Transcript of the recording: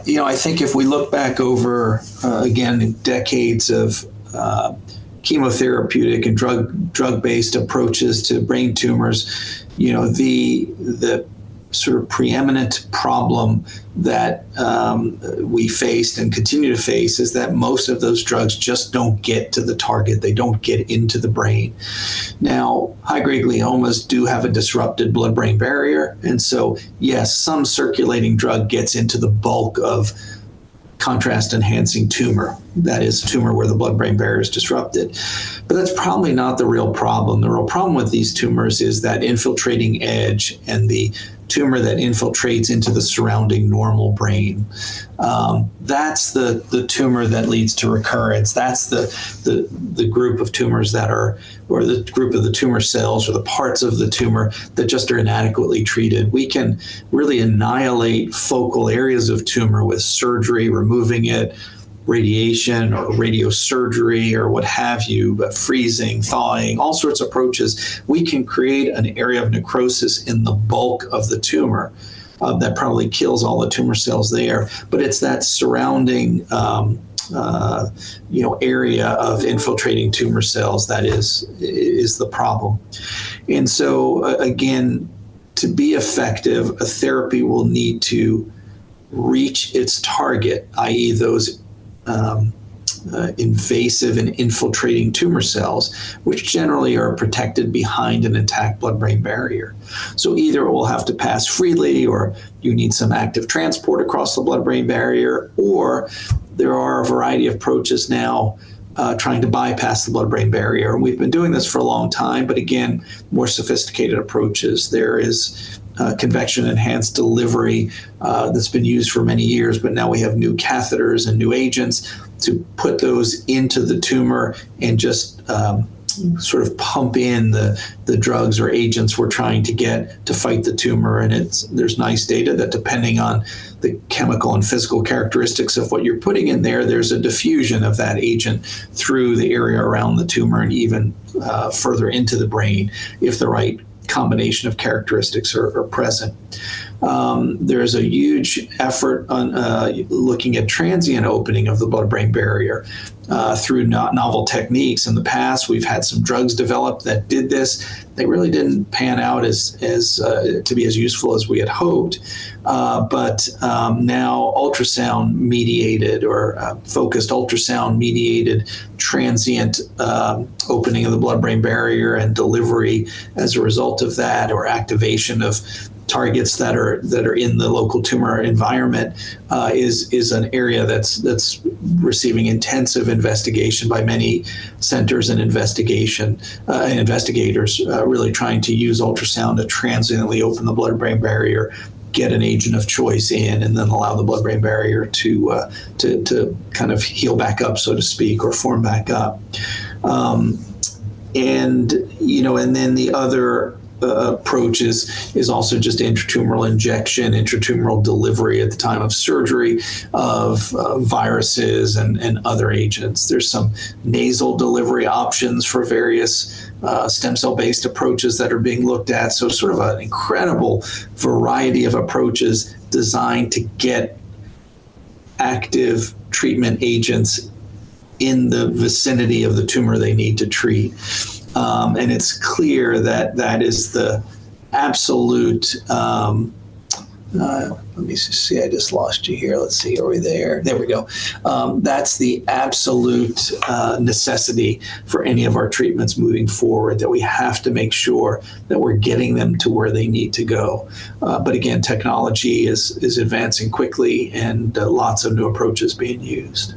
I think if we look back over, again, decades of chemotherapeutic and drug-based approaches to brain tumors, the sort of preeminent problem that we faced and continue to face is that most of those drugs just don't get to the target. They don't get into the brain. Now, high-grade gliomas do have a disrupted blood-brain barrier. And so, yes, some circulating drug gets into the bulk of contrast-enhancing tumor. That is tumor where the blood-brain barrier is disrupted. But that's probably not the real problem. The real problem with these tumors is that infiltrating edge and the tumor that infiltrates into the surrounding normal brain. That's the tumor that leads to recurrence. That's the group of tumors that are, or the group of the tumor cells or the parts of the tumor that just are inadequately treated. We can really annihilate focal areas of tumor with surgery, removing it, radiation or radiosurgery or what have you, but freezing, thawing, all sorts of approaches. We can create an area of necrosis in the bulk of the tumor that probably kills all the tumor cells there, but it's that surrounding area of infiltrating tumor cells that is the problem. And so again, to be effective, a therapy will need to reach its target, i.e. those invasive and infiltrating tumor cells, which generally are protected behind an intact blood-brain barrier. So either it will have to pass freely, or you need some active transport across the blood-brain barrier, or there are a variety of approaches now trying to bypass the blood-brain barrier. And we've been doing this for a long time, but again, more sophisticated approaches. There is convection-enhanced delivery that's been used for many years, but now we have new catheters and new agents to put those into the tumor and just sort of pump in the drugs or agents we're trying to get to fight the tumor. And there's nice data that depending on the chemical and physical characteristics of what you're putting in there, there's a diffusion of that agent through the area around the tumor and even further into the brain if the right combination of characteristics are present. There's a huge effort on looking at transient opening of the blood-brain barrier through novel techniques. In the past, we've had some drugs developed that did this. They really didn't pan out as to be as useful as we had hoped. But now ultrasound-mediated or focused ultrasound-mediated transient opening of the blood-brain barrier and delivery as a result of that, or activation of targets that are in the local tumor environment is an area that's receiving intensive investigation by many centers and investigators really trying to use ultrasound to transiently open the blood-brain barrier, get an agent of choice in, and then allow the blood-brain barrier to kind of heal back up, so to speak, or form back up. And then the other approach is also just intratumoral injection, intratumoral delivery at the time of surgery of viruses and other agents. There's some nasal delivery options for various stem cell-based approaches that are being looked at. So sort of an incredible variety of approaches designed to get active treatment agents in the vicinity of the tumor they need to treat. And it's clear that is the absolute, let me see, I just lost you here. Let's see, are we there? There we go. That's the absolute necessity for any of our treatments moving forward, that we have to make sure that we're getting them to where they need to go. But again, technology is advancing quickly and lots of new approaches being used.